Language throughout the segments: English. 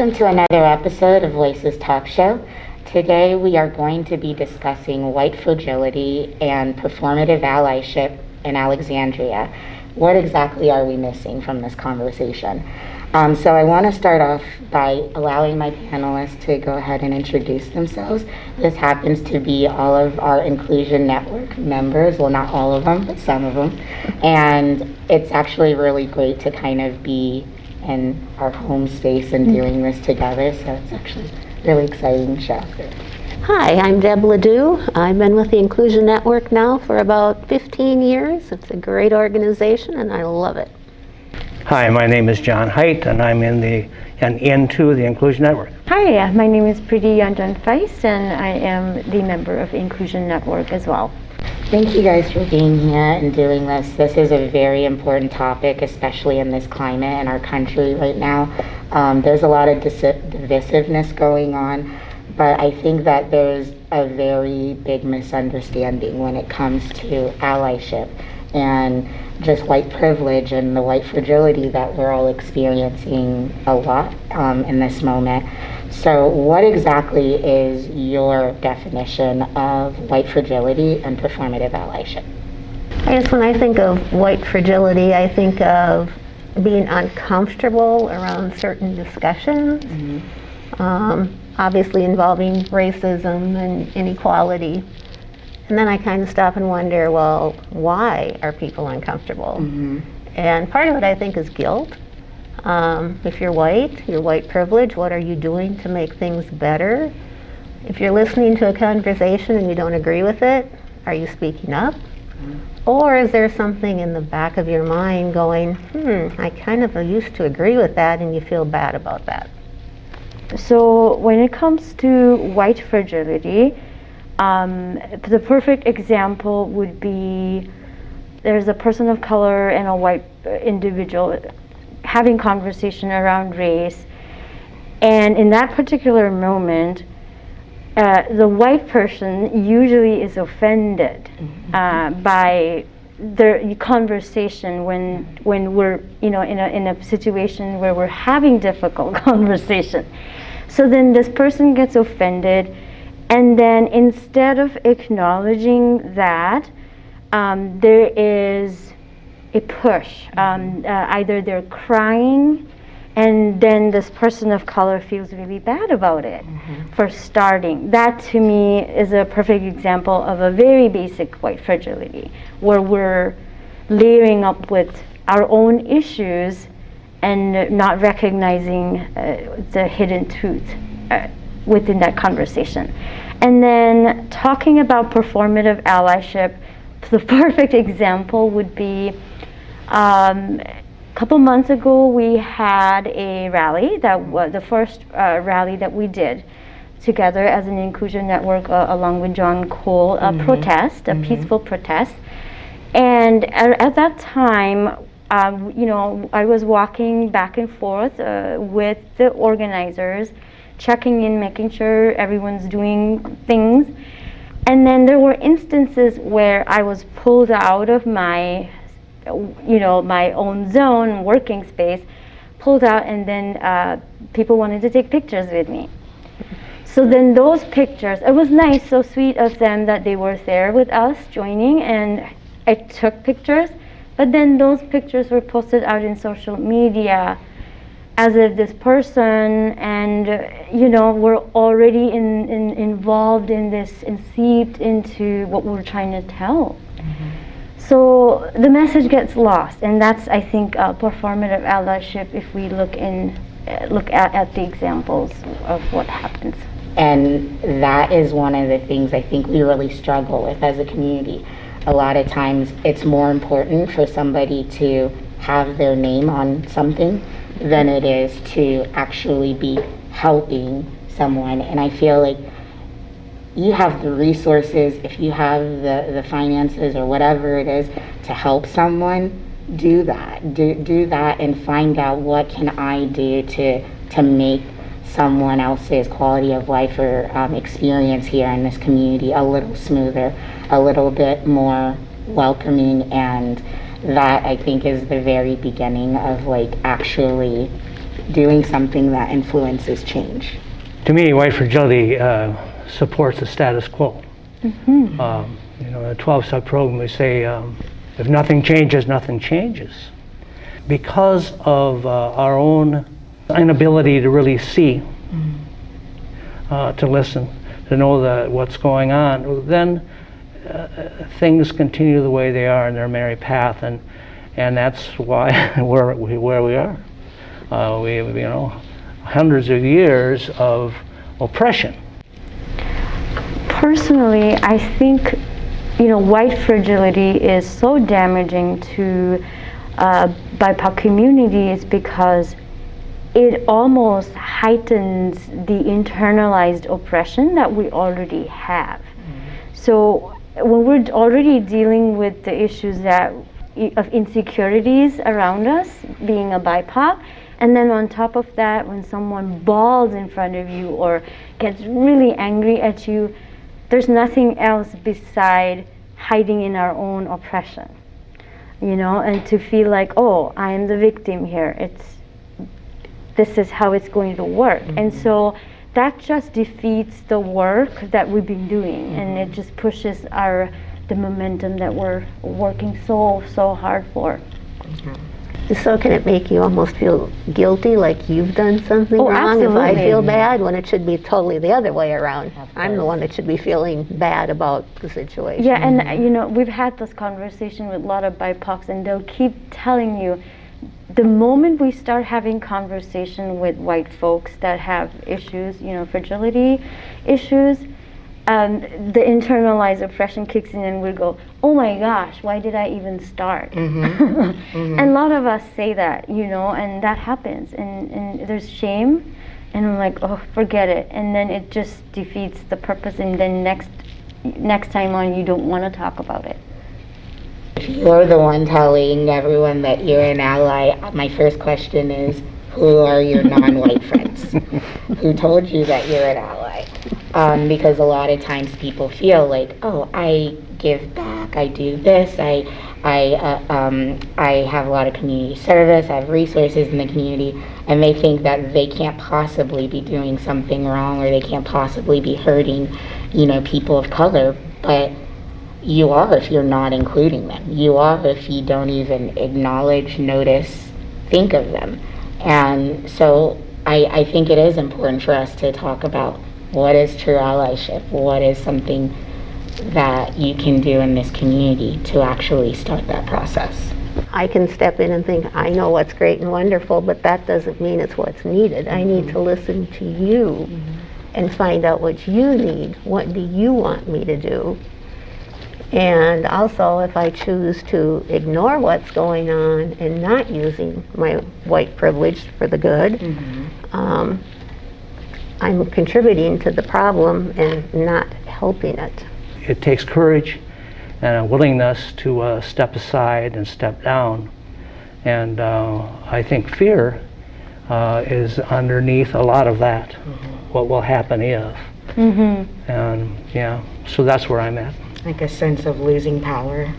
Welcome to another episode of Voices Talk Show. Today we are going to be discussing white fragility and performative allyship in Alexandria. What exactly are we missing from this conversation? So I want to start off by allowing my panelists to go ahead and introduce themselves. This happens to be all of our Inclusion Network members, well, not all of them, but some of them. And it's actually really great to kind of be in our home space and doing this together, so it's actually a really exciting show. Hi, I'm Deb Ledoux. I've been with the Inclusion Network now for about 15 years. It's a great organization and I love it. Hi, my name is John Haidt, and I'm into the Inclusion Network. Hi, my name is Preeti Yanjan Feist, and I am the member of Inclusion Network as well. Thank you guys for being here and doing this. This is a very important topic, especially in this climate in our country right now. There's a lot of divisiveness going on, but I think that there's a very big misunderstanding when it comes to allyship and just white privilege and the white fragility that we're all experiencing a lot in this moment. So what exactly is your definition of white fragility and performative allyship? I guess when I think of white fragility, I think of being uncomfortable around certain discussions, obviously involving racism and inequality. And then I kind of stop and wonder, well, why are people uncomfortable? And part of it, I think, is guilt. If you're white privilege, what are you doing to make things better? If you're listening to a conversation and you don't agree with it, are you speaking up? Or is there something in the back of your mind going, I kind of used to agree with that, and you feel bad about that? So when it comes to white fragility, the perfect example would be there's a person of color and a white individual having conversation around race, and in that particular moment the white person usually is offended by the conversation when we're in a situation where we're having difficult conversation. So then this person gets offended, and then instead of acknowledging that, there is a push. Either they're crying, and then this person of color feels really bad about it for starting. That to me is a perfect example of a very basic white fragility, where we're layering up with our own issues and not recognizing the hidden truth within that conversation. And then talking about performative allyship, the perfect example would be a couple months ago we had a rally that was the first rally that we did together as an Inclusion Network along with John Cole, a protest, a peaceful protest. And at that time, I was walking back and forth with the organizers, checking in, making sure everyone's doing things. And then there were instances where I was pulled out of my my own zone, working space, pulled out, and then people wanted to take pictures with me. So then those pictures, it was nice, so sweet of them that they were there with us joining, and I took pictures, but then those pictures were posted out in social media as if this person and we're already involved in this and seeped into what we're trying to tell. So the message gets lost, and that's, I think, performative allyship if we look at the examples of what happens. And that is one of the things I think we really struggle with as a community. A lot of times it's more important for somebody to have their name on something than it is to actually be helping someone. And I feel like you have the resources, if you have the finances or whatever it is to help someone, do that. Do that and find out what can I do to make someone else's quality of life or experience here in this community a little smoother, a little bit more welcoming. And that, I think, is the very beginning of actually doing something that influences change? To me, white fragility supports the status quo. You know, in the 12-step program, we say, if nothing changes, nothing changes. Because of our own inability to really see, to listen, to know what's going on, then things continue the way they are in their merry path, and that's why where we are. We have, you know, hundreds of years of oppression. Personally, I think, you know, white fragility is so damaging to BIPOC communities because it almost heightens the internalized oppression that we already have. So when we're already dealing with the issues of insecurities around us, being a BIPOC, and then on top of that, when someone bawls in front of you or gets really angry at you, there's nothing else beside hiding in our own oppression, you know, and to feel like, oh, I am the victim here. This is how it's going to work. And so that just defeats the work that we've been doing, and it just pushes the momentum that we're working so hard for. So can it make you almost feel guilty, like you've done something Oh, wrong? absolutely. If I feel bad, when it should be totally the other way around. I'm the one that should be feeling bad about the situation. Yeah, and you know, we've had this conversation with a lot of BIPOCs, and they'll keep telling you, the moment we start having conversation with white folks that have issues, you know, fragility issues, the internalized oppression kicks in, and we go, oh my gosh, why did I even start? And a lot of us say that, you know, and that happens, and there's shame, and I'm like, oh, forget it, and then it just defeats the purpose, and then next time on, you don't want to talk about it. If you're the one telling everyone that you're an ally, my first question is, who are your non-white friends? Who told you that you're an ally? Because a lot of times people feel like, oh, I give back, I do this, I have a lot of community service, I have resources in the community, and they think that they can't possibly be doing something wrong, or they can't possibly be hurting, you know, people of color. But you are if you're not including them. You are if you don't even acknowledge, notice, think of them. And so I think it is important for us to talk about what is true allyship, what is something that you can do in this community to actually start that process. I can step in and think, I know what's great and wonderful, but that doesn't mean it's what's needed. I need to listen to you and find out what you need. What do you want me to do? And also, if I choose to ignore what's going on and not using my white privilege for the good, I'm contributing to the problem and not helping it. It takes courage and a willingness to step aside and step down. And I think fear is underneath a lot of that, what will happen if. And yeah, so that's where I'm at. Like a sense of losing power.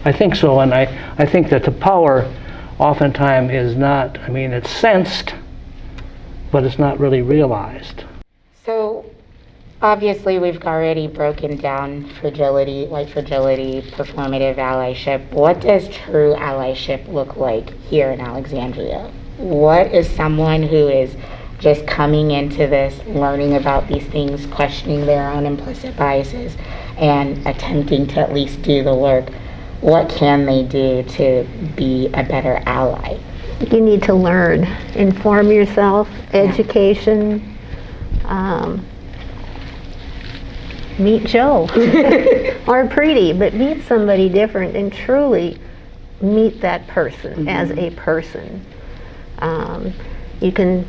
I think so, and I think that the power oftentimes is not, I mean, it's sensed, but it's not really realized. So obviously we've already broken down fragility, white fragility, performative allyship. What does true allyship look like here in Alexandria? What is someone who is just coming into this, learning about these things, questioning their own implicit biases, and attempting to at least do the work? What can they do to be a better ally? You need to learn, inform yourself, education, meet Joe or Preeti, but meet somebody different and truly meet that person as a person. You can,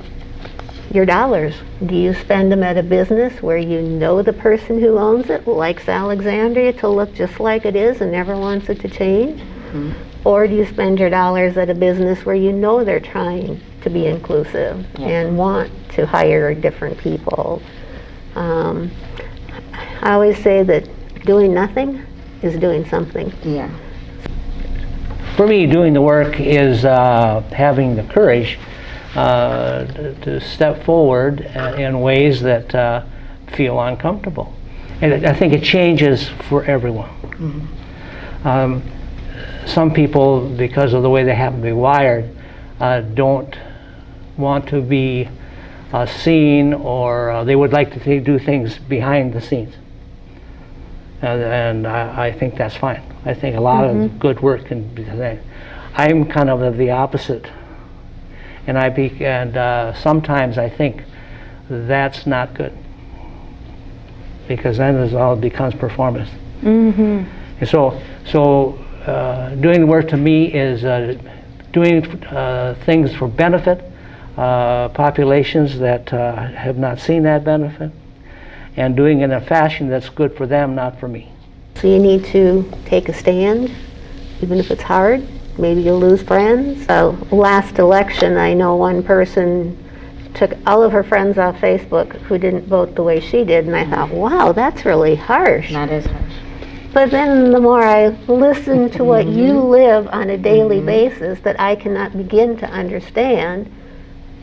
your dollars, do you spend them at a business where you know the person who owns it likes Alexandria to look just like it is and never wants it to change? Or do you spend your dollars at a business where you know they're trying to be inclusive and want to hire different people? I always say that doing nothing is doing something. Yeah. For me, doing the work is having the courage to step forward in ways that feel uncomfortable. And I think it changes for everyone. Some people, because of the way they happen to be wired, don't want to be seen, or they would like to do things behind the scenes. And I think that's fine. I think a lot of good work can be done. I'm kind of the opposite, and sometimes I think that's not good, because then it all becomes performance. And so doing the work to me is doing things for benefit, populations that have not seen that benefit, and doing it in a fashion that's good for them, not for me. So you need to take a stand, even if it's hard. Maybe you'll lose friends. Last election, I know one person took all of her friends off Facebook who didn't vote the way she did, and I thought, wow, that's really harsh. That is harsh. But then the more I listen to what you live on a daily basis that I cannot begin to understand,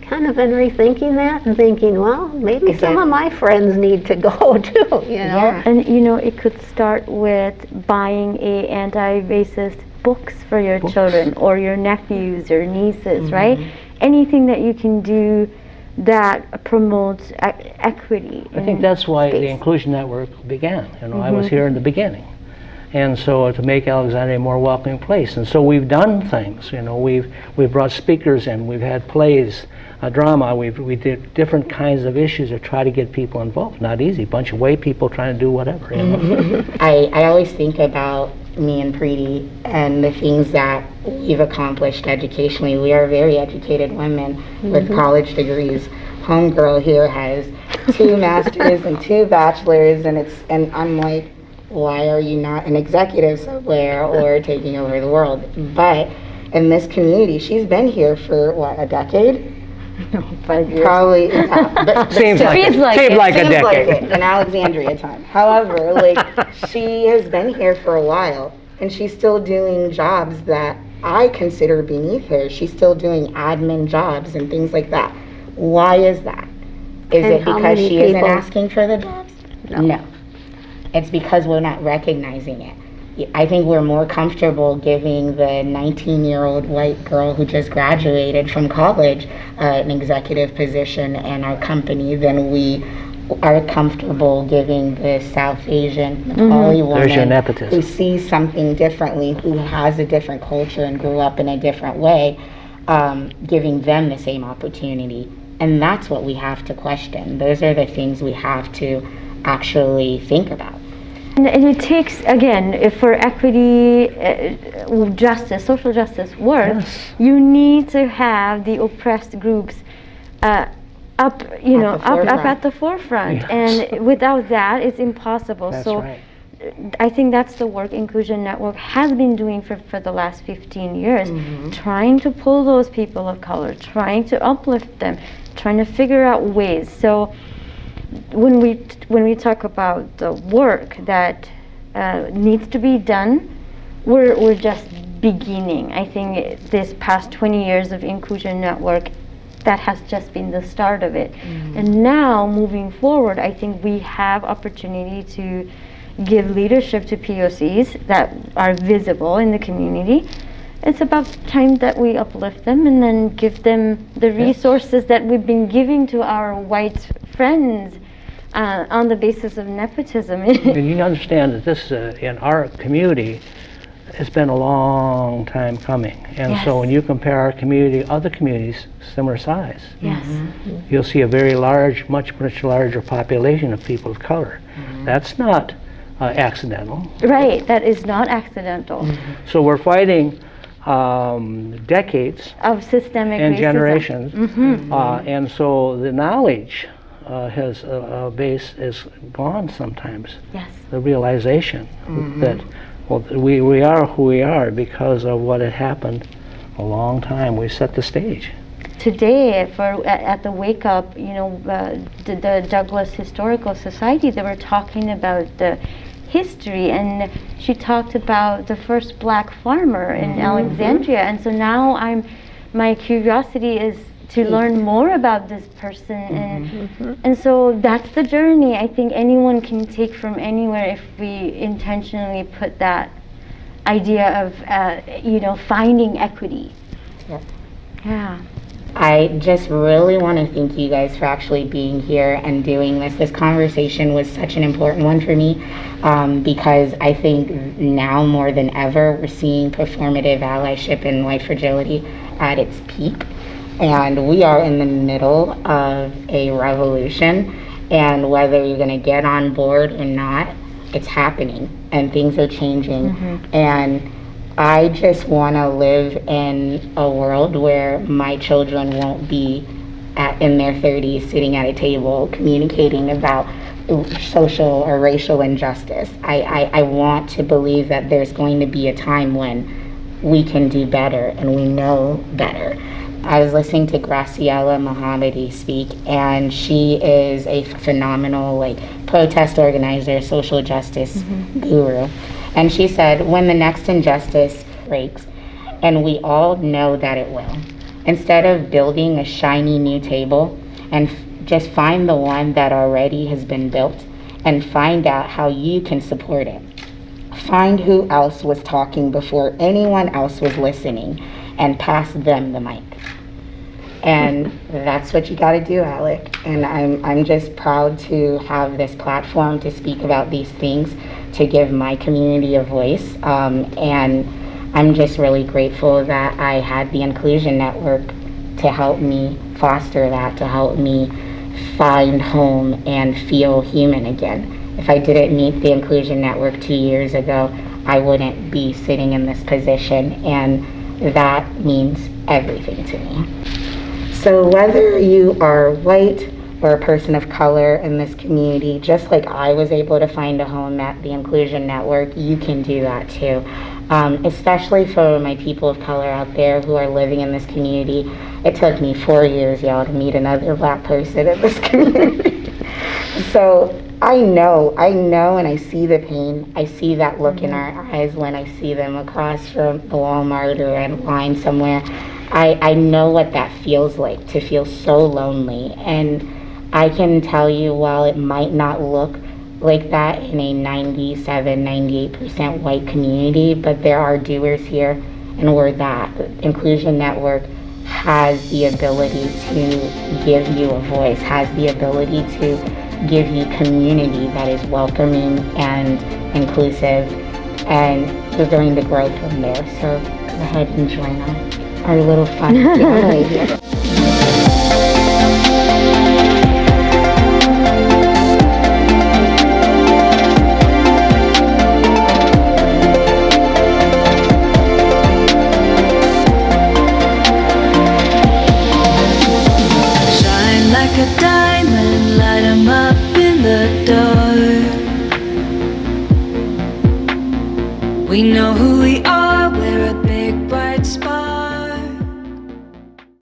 kind of been rethinking that and thinking, well, maybe some of my friends need to go too, you know? Yeah. And you know, it could start with buying a anti-racist books for your children or your nephews or nieces, right? Anything that you can do that promotes equity. I think that's why the Inclusion Network began. You know, I was here in the beginning. And so to make Alexandria a more welcoming place. And so we've done things, you know, we've brought speakers in, we've had plays, drama, we did different kinds of issues to try to get people involved. Not easy, bunch of white people trying to do whatever, you know. I always think about me and Preeti and the things that we've accomplished educationally. We are very educated women with college degrees. Homegirl here has 2 masters and 2 bachelors, and I'm like, why are you not an executive somewhere or taking over the world? But in this community, she's been here for what, a decade? No, 5 years. Probably, yeah, but Seems still, like it. Seems like Seems it. like a seems decade. like it in Alexandria time. However, like, she has been here for a while, and she's still doing jobs that I consider beneath her. She's still doing admin jobs and things like that. Why is that? Is And it how because many she isn't people- asking for the jobs? No. It's because we're not recognizing it. I think we're more comfortable giving the 19-year-old white girl who just graduated from college an executive position in our company than we are comfortable giving the South Asian Nepali There's your woman nepotism. who sees something differently, who has a different culture and grew up in a different way, giving them the same opportunity. And that's what we have to question. Those are the things we have to actually think about. And it takes, again, if for equity, justice, social justice work, you need to have the oppressed groups up, you know, up at the forefront. Yes. And without that, it's impossible. That's so right. I think that's the work Inclusion Network has been doing for the last 15 years, trying to pull those people of color, trying to uplift them, trying to figure out ways. So when we talk about the work that needs to be done, we're just beginning. I think this past 20 years of Inclusion Network, that has just been the start of it. And now moving forward, I think we have opportunity to give leadership to POCs that are visible in the community. It's about time that we uplift them and then give them the resources that we've been giving to our white friends on the basis of nepotism. And you understand that this, in our community, it's been a long time coming. And so when you compare our community to other communities similar size, Yes. you'll see a very large, much larger population of people of color. That's not accidental. Right, that is not accidental. So we're fighting decades Of systemic and racism. generations, and so the knowledge has base is gone sometimes. Yes. The realization that we are who we are because of what had happened a long time. We set the stage. Today, at the Wake Up, you know, the Douglas Historical Society, they were talking about the history, and she talked about the first black farmer in Alexandria, and so now my curiosity is to learn more about this person. And so that's the journey I think anyone can take from anywhere if we intentionally put that idea of finding equity. Yeah. I just really want to thank you guys for actually being here and doing this. This conversation was such an important one for me because I think now more than ever we're seeing performative allyship and white fragility at its peak. And we are in the middle of a revolution. And whether you're going to get on board or not, it's happening and things are changing. And I just want to live in a world where my children won't be in their 30s sitting at a table communicating about social or racial injustice. I want to believe that there's going to be a time when we can do better and we know better. I was listening to Graciela Mohammadi speak, and she is a phenomenal protest organizer, social justice guru. And she said, when the next injustice breaks, and we all know that it will, instead of building a shiny new table, and just find the one that already has been built and find out how you can support it. Find who else was talking before anyone else was listening and pass them the mic. And that's what you got to do, Alec. And I'm just proud to have this platform to speak about these things, to give my community a voice. And I'm just really grateful that I had the Inclusion Network to help me foster that, to help me find home and feel human again. If I didn't meet the Inclusion Network 2 years ago, I wouldn't be sitting in this position, and that means everything to me. So whether you are white or a person of color in this community, just like I was able to find a home at the Inclusion Network, you can do that too. Especially for my people of color out there who are living in this community. It took me 4 years, y'all, to meet another Black person in this community. So I know, and I see the pain. I see that look in our eyes when I see them across from the Walmart or in line somewhere. I know what that feels like, to feel so lonely. And I can tell you, while it might not look like that in a 97, 98% white community, but there are doers here, and we're that. The Inclusion Network has the ability to give you a voice, has the ability to give you community that is welcoming and inclusive, and you're going to grow from there. So go ahead and join our little fun family here. Shine like a diamond, light 'em up in the dark. We know who we